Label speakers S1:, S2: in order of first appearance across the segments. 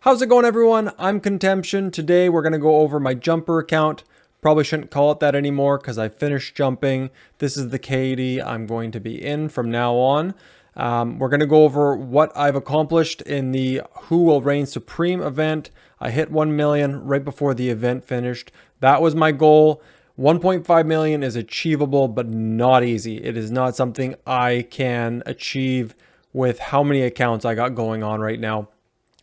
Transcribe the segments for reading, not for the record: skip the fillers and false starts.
S1: How's it going, everyone? I'm Contemption. Today we're going to go over my jumper account. Probably shouldn't call it that anymore because I finished jumping. This is the KD I'm going to be in from now on. We're going to go over what I've accomplished in the Who Will Reign Supreme event. I hit 1 million right before the event finished. That was my goal. 1.5 million is achievable, but not easy. It is not something I can achieve with how many accounts I got going on right now.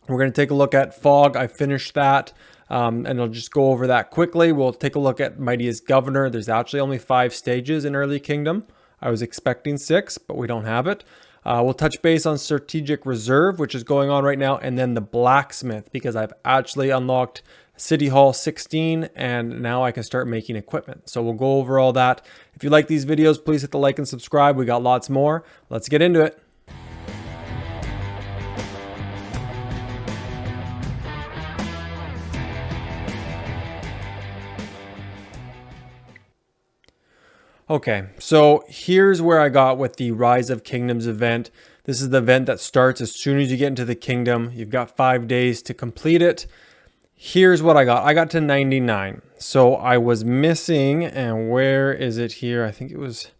S1: We're going to take a look at Fog. I finished that, and I'll just go over that quickly. We'll take a look at Mightiest Governor. There's actually only 5 stages in Early Kingdom. I was expecting 6, but we don't have it. We'll touch base on Strategic Reserve, which is going on right now, and then the Blacksmith, because I've actually unlocked City Hall 16, and now I can start making equipment. So we'll go over all that. If you like these videos, please hit the like and subscribe. We got lots more. Let's get into it. Okay, so here's where I got with the Rise of Kingdoms event. This is the event that starts as soon as you get into the kingdom. You've got 5 days to complete it. Here's what I got. I got to 99. So I was missing, and where is it here? I think was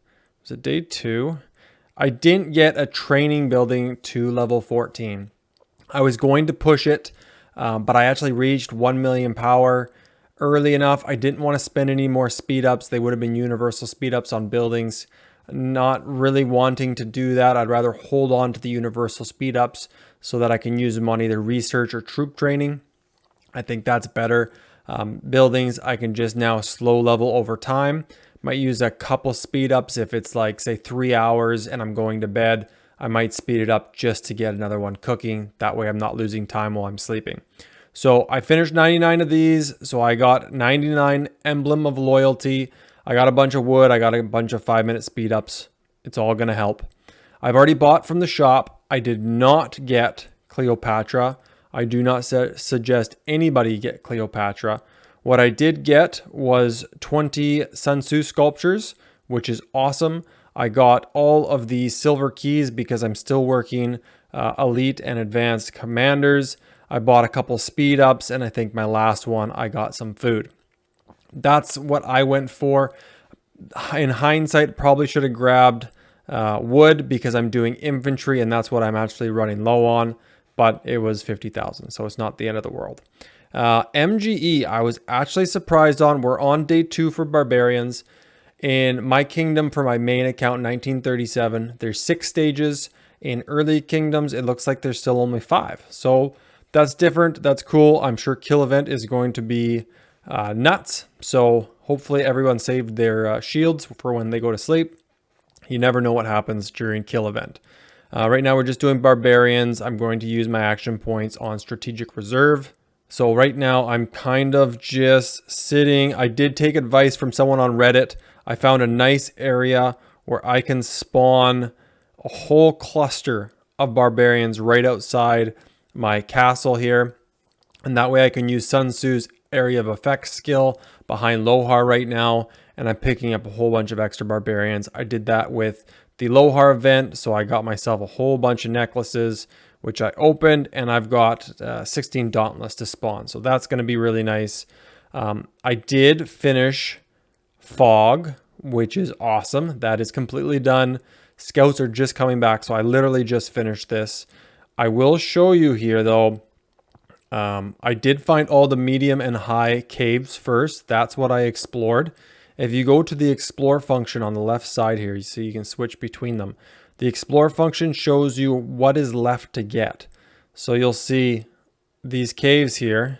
S1: it day 2? I didn't get a training building to level 14. I was going to push it, but I actually reached 1 million power early enough. I didn't want to spend any more speed ups. They would have been universal speed ups on buildings. Not really wanting to do that. I'd rather hold on to the universal speed ups so that I can use them on either research or troop training. I think that's better. Buildings, I can just now slow level over time. Might use a couple speed ups if it's like, say, 3 hours and I'm going to bed. I might speed it up just to get another one cooking. That way I'm not losing time while I'm sleeping. So I finished 99 of these. So I got 99 Emblem of Loyalty. I got a bunch of wood. I got a bunch of 5-minute speed ups. It's all going to help. I've already bought from the shop. I did not get Cleopatra. I do not suggest anybody get Cleopatra. What I did get was 20 Sun Tzu sculptures, which is awesome. I got all of the silver keys because I'm still working elite and advanced commanders. I bought a couple speed ups, and I think my last one, I got some food. That's what I went for. In hindsight, probably should have grabbed wood because I'm doing infantry, and that's what I'm actually running low on, but it was 50,000, so it's not the end of the world. MGE, I was actually surprised on. We're on day 2 for Barbarians. In my kingdom, for my main account, 1937, there's 6 stages. In Early Kingdoms, it looks like there's still only 5. So that's different. That's cool. I'm sure Kill Event is going to be nuts. So hopefully everyone saved their shields for when they go to sleep. You never know what happens during Kill Event. Right now we're just doing Barbarians. I'm going to use my action points on Strategic Reserve. So right now I'm kind of just sitting. I did take advice from someone on Reddit. I found a nice area where I can spawn a whole cluster of Barbarians right outside my castle here. And that way I can use Sun Tzu's area of effects skill behind Lohar right now. And I'm picking up a whole bunch of extra Barbarians. I did that with the Lohar event. So I got myself a whole bunch of necklaces, which I opened, and I've got 16 Dauntless to spawn. So that's going to be really nice. I did finish Fog, which is awesome. That is completely done. Scouts are just coming back, so I literally just finished this. I will show you here, though. I did find all the medium and high caves first. That's what I explored. If you go to the explore function on the left side here, you see you can switch between them. The explore function shows you what is left to get. So you'll see these caves here.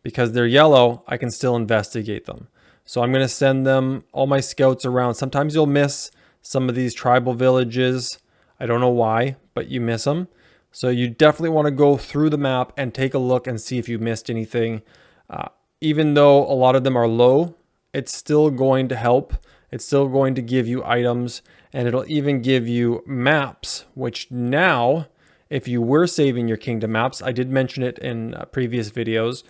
S1: Because they're yellow, I can still investigate them. So I'm going to send them, all my scouts around. Sometimes you'll miss some of these tribal villages. I don't know why, but you miss them. So you definitely want to go through the map and take a look and see if you missed anything. Even though a lot of them are low, it's still going to help. It's still going to give you items, and it'll even give you maps, which now, if you were saving your kingdom maps, I did mention it in previous videos,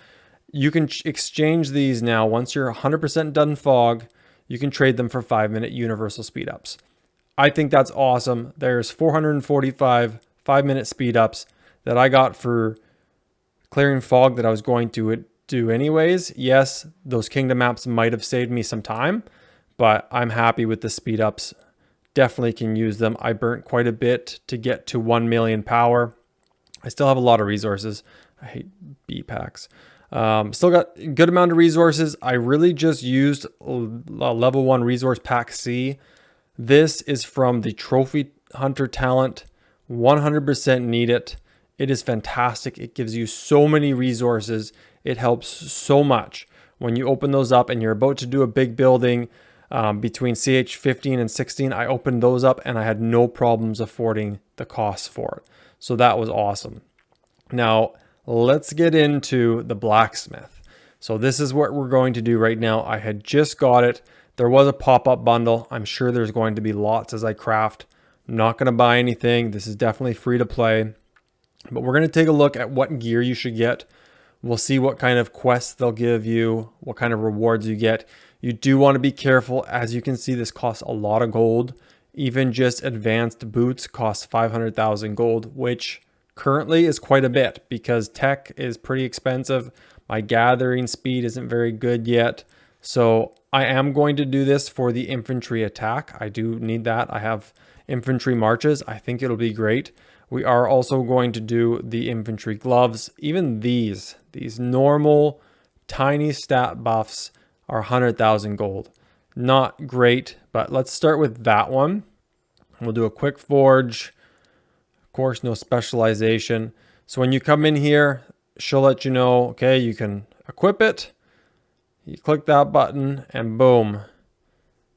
S1: you can exchange these now. Once you're 100% done Fog, you can trade them for 5-minute universal speed ups. I think that's awesome. There's 445 5-minute speed ups that I got for clearing fog that I was going to do anyways. Yes, those kingdom maps might have saved me some time, but I'm happy with the speed ups. Definitely can use them. I burnt quite a bit to get to 1 million power. I still have a lot of resources. I hate B packs. Still got a good amount of resources. I really just used a level 1 resource pack C. This is from the Trophy Hunter talent. 100% need it. It is fantastic. It gives you so many resources. It helps so much when you open those up and you're about to do a big building. Between CH 15 and 16, I opened those up and I had no problems affording the costs for it. So that was awesome. Now, let's get into the blacksmith. So this is what we're going to do right now. I had just got it. There was a pop-up bundle. I'm sure there's going to be lots as I craft. I'm not going to buy anything. This is definitely free to play. But we're going to take a look at what gear you should get. We'll see what kind of quests they'll give you, what kind of rewards you get. You do want to be careful. As you can see, this costs a lot of gold. Even just advanced boots cost 500,000 gold, which currently is quite a bit because tech is pretty expensive. My gathering speed isn't very good yet. So I am going to do this for the infantry attack. I do need that. I have infantry marches. I think it'll be great. We are also going to do the infantry gloves. Even these normal tiny stat buffs are 100,000 gold. Not great, but let's start with that one. We'll do a quick forge. Of course, no specialization. So when you come in here, she'll let you know, okay, you can equip it. You click that button and boom,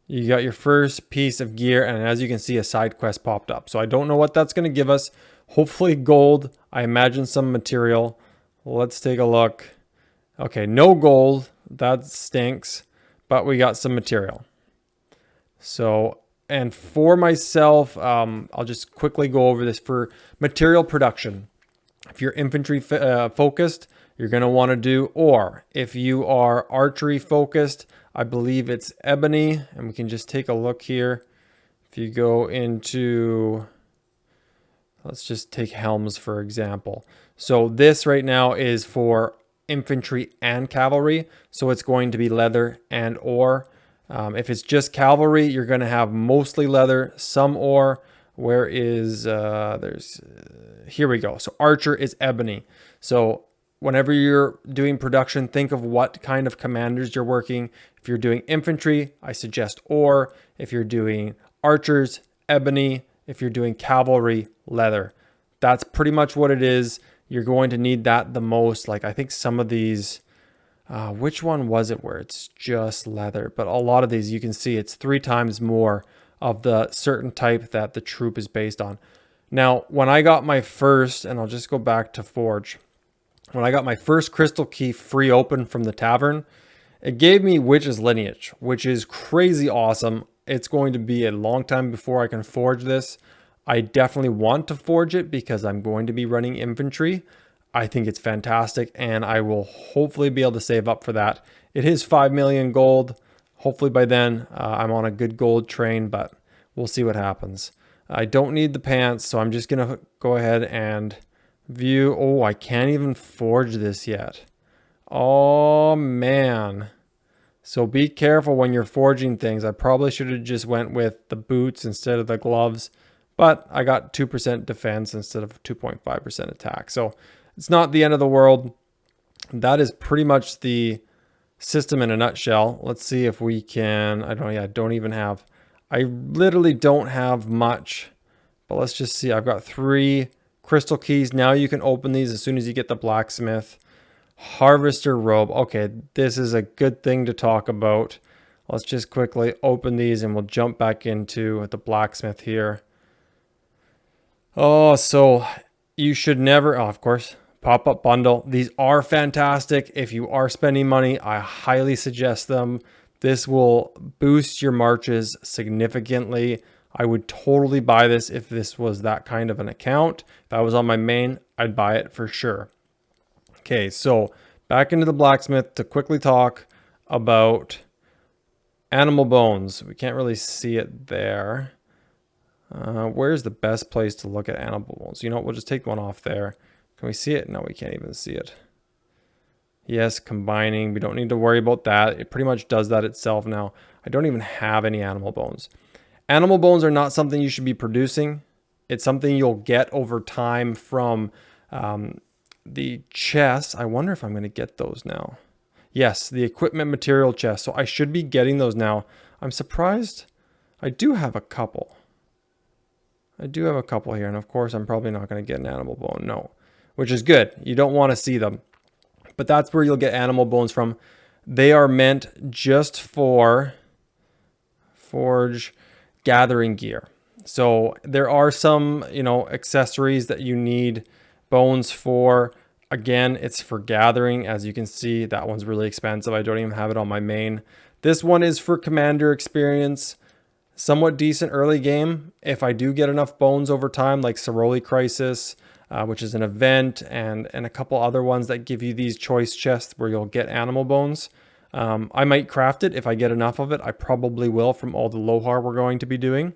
S1: you got your first piece of gear. And as you can see, a side quest popped up. So I don't know what that's going to give us. Hopefully gold. I imagine some material. Let's take a look. Okay, no gold. That stinks. But we got some material. So, and for myself, I'll just quickly go over this for material production. If you're infantry focused, you're going to want to do ore. If you are archery focused, I believe it's ebony. And we can just take a look here. If you go into, let's just take helms for example. So this right now is for infantry and cavalry. So it's going to be leather and ore. If it's just cavalry, you're going to have mostly leather, some ore. Where is, here we go. So archer is ebony. So whenever you're doing production, think of what kind of commanders you're working. If you're doing infantry, I suggest ore. If you're doing archers, ebony. If you're doing cavalry, leather. That's pretty much what it is. You're going to need that the most. Like I think some of these, which one was it where it's just leather? But a lot of these, you can see it's 3 times more of the certain type that the troop is based on. Now, when I got my first, and I'll just go back to Forge. When I got my first crystal key free open from the tavern, it gave me Witch's Lineage, which is crazy awesome. It's going to be a long time before I can forge this. I definitely want to forge it because I'm going to be running infantry. I think it's fantastic and I will hopefully be able to save up for that. It is 5 million gold. Hopefully by then I'm on a good gold train, but we'll see what happens. I don't need the pants, so I'm just going to go ahead and view. Oh, I can't even forge this yet. Oh, man. So be careful when you're forging things. I probably should have just went with the boots instead of the gloves, but I got 2% defense instead of 2.5% attack. So it's not the end of the world. That is pretty much the system in a nutshell. Let's see if we can, I literally don't have much, but let's just see. I've got 3 crystal keys. Now you can open these as soon as you get the blacksmith. Harvester robe. Okay, this is a good thing to talk about. Let's just quickly open these and we'll jump back into the blacksmith here. Oh, so you should never, of course, pop-up bundle. These are fantastic. If you are spending money, I highly suggest them. This will boost your marches significantly. I would totally buy this if this was that kind of an account. If I was on my main, I'd buy it for sure. Okay, so back into the blacksmith to quickly talk about animal bones. We can't really see it there. Where's the best place to look at animal bones? You know what, we'll just take one off there Can we see it? No, we can't even see it. Yes, combining. We don't need to worry about that. It pretty much does that itself now. I don't even have any animal bones. Animal bones are not something you should be producing. It's something you'll get over time from the chests. I wonder if I'm going to get those now. Yes, the equipment material chest. So I should be getting those now. I'm surprised. I do have a couple. I do have a couple here. And of course, I'm probably not going to get an animal bone. No, which is good. You don't want to see them. But that's where you'll get animal bones from. They are meant just for forge gathering gear. So there are some, accessories that you need bones for. Again, it's for gathering. As you can see, that one's really expensive. I don't even have it on my main. This one is for commander experience. Somewhat decent early game. If I do get enough bones over time, like Soroli Crisis, which is an event, and a couple other ones that give you these choice chests where you'll get animal bones. I might craft it if I get enough of it. I probably will from all the Lohar we're going to be doing.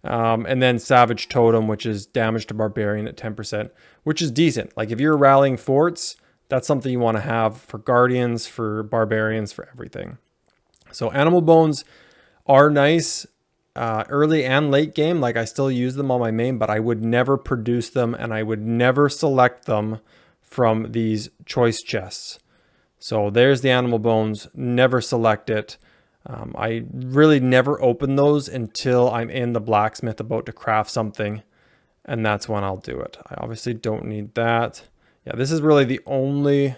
S1: And then Savage Totem, which is damage to Barbarian at 10%, which is decent. Like if you're rallying forts, that's something you want to have for Guardians, for Barbarians, for everything. So animal bones are nice. Early and late game, like I still use them on my main, but I would never produce them and I would never select them from these choice chests. So there's the animal bones, never select it. I really never open those until I'm in the blacksmith about to craft something, and that's when I'll do it. I obviously don't need that. Yeah, this is really the only,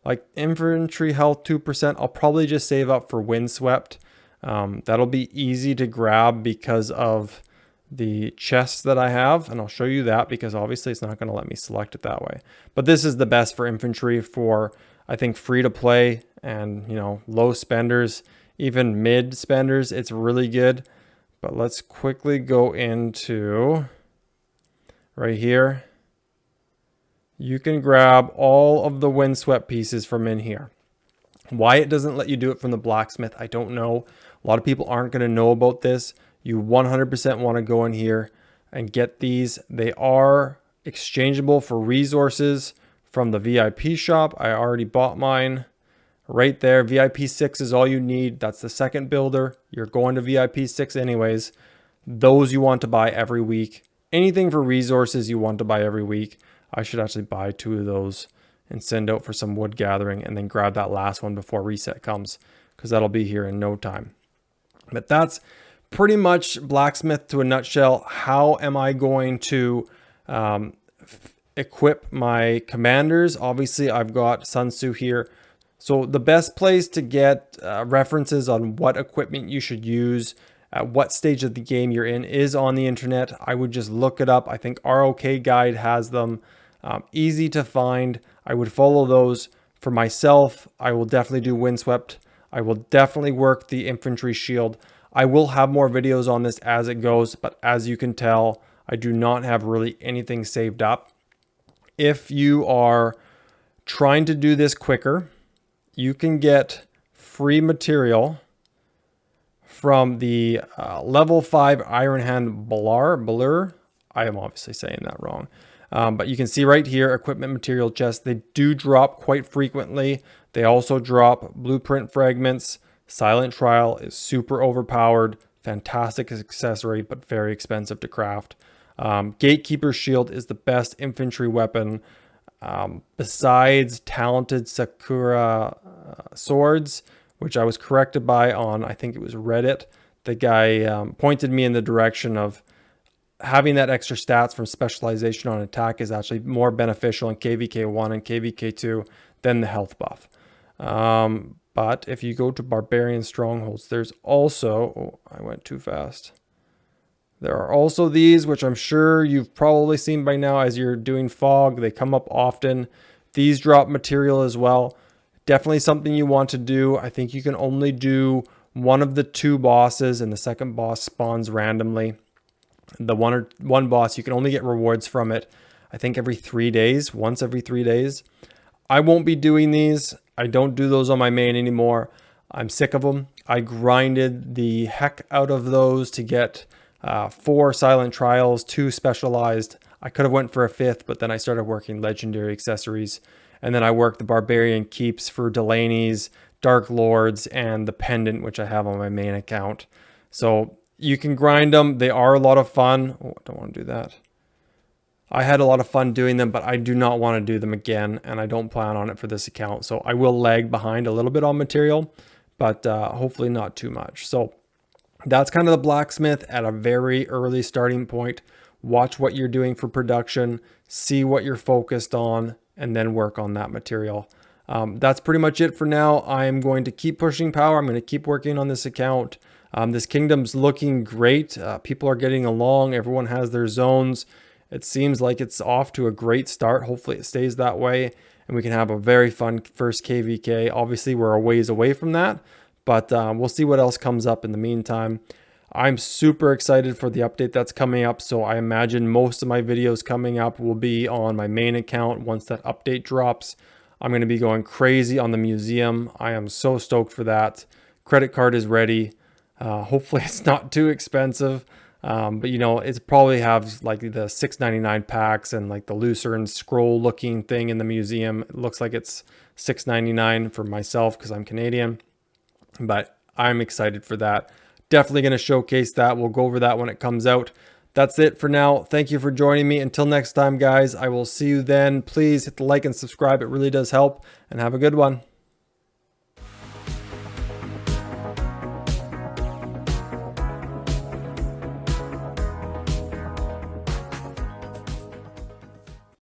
S1: like infantry health 2%. I'll probably just save up for windswept. That'll be easy to grab because of the chests that I have, and I'll show you that because obviously it's not going to let me select it that way. But this is the best for infantry for, I think, free to play and, low spenders, even mid spenders. It's really good. But let's quickly go into right here. You can grab all of the windswept pieces from in here. Why it doesn't let you do it from the blacksmith, I don't know. A lot of people aren't going to know about this. You 100% want to go in here and get these. They are exchangeable for resources from the VIP shop. I already bought mine right there. VIP 6 is all you need. That's the second builder. You're going to VIP 6 anyways. Those you want to buy every week. Anything for resources you want to buy every week. I should actually buy 2 of those and send out for some wood gathering and then grab that last one before reset comes, because that'll be here in no time. But that's pretty much blacksmith to a nutshell. How am I going to equip my commanders? Obviously, I've got Sun Tzu here. So the best place to get references on what equipment you should use at what stage of the game you're in is on the internet. I would just look it up. I think ROK Guide has them. Easy to find. I would follow those. For myself, I will definitely do windswept. I will definitely work the infantry shield. I will have more videos on this as it goes, but as you can tell, I do not have really anything saved up. If you are trying to do this quicker, you can get free material from the level 5 Iron Hand Blur. I am obviously saying that wrong. But you can see right here, equipment material chests. They do drop quite frequently. They also drop blueprint fragments. Silent Trial is super overpowered. Fantastic accessory, but very expensive to craft. Gatekeeper Shield is the best infantry weapon. Besides Talented Sakura Swords, which I was corrected by on, I think it was Reddit. The guy pointed me in the direction of having that extra stats from specialization on attack is actually more beneficial in KVK 1 and KVK 2 than the health buff. But if you go to Barbarian Strongholds, there's also, I went too fast. There are also these, which I'm sure you've probably seen by now as you're doing fog. They come up often. These drop material as well. Definitely something you want to do. I think you can only do one of the 2 bosses, and the second boss spawns randomly. The one boss, you can only get rewards from it, I think every 3 days, once every 3 days. I won't be doing these. I don't do those on my main anymore. I'm sick of them. I grinded the heck out of those to get 4 silent trials, 2 specialized. I could have went for a 5th, but then I started working legendary accessories. And then I worked the barbarian keeps for Delaney's, Dark Lords, and the pendant, which I have on my main account. So you can grind them. They are a lot of fun. Oh, I don't want to do that. I had a lot of fun doing them, but I do not want to do them again, and I don't plan on it for this account. So I will lag behind a little bit on material, but hopefully not too much. So that's kind of the blacksmith at a very early starting point. Watch what you're doing for production, see what you're focused on, and then work on that material. That's pretty much it for now. I am going to keep pushing power. I'm going to keep working on this account. This kingdom's looking great. People are getting along. Everyone has their zones. It seems like it's off to a great start. Hopefully it stays that way and we can have a very fun first KVK. Obviously we're a ways away from that, but we'll see what else comes up in the meantime. I'm super excited for the update that's coming up. So I imagine most of my videos coming up will be on my main account once that update drops. I'm going to be going crazy on the museum. I am so stoked for that. Credit card is ready. Hopefully it's not too expensive. But you know, it's probably have like the $6.99 packs and like the Lucerne scroll looking thing in the museum. It looks like it's $6.99 for myself because I'm Canadian, but I'm excited for that. Definitely going to showcase that. We'll go over that when it comes out. That's it for now. Thank you for joining me. Until next time, guys, I will see you then. Please hit the like and subscribe. It really does help, and have a good one.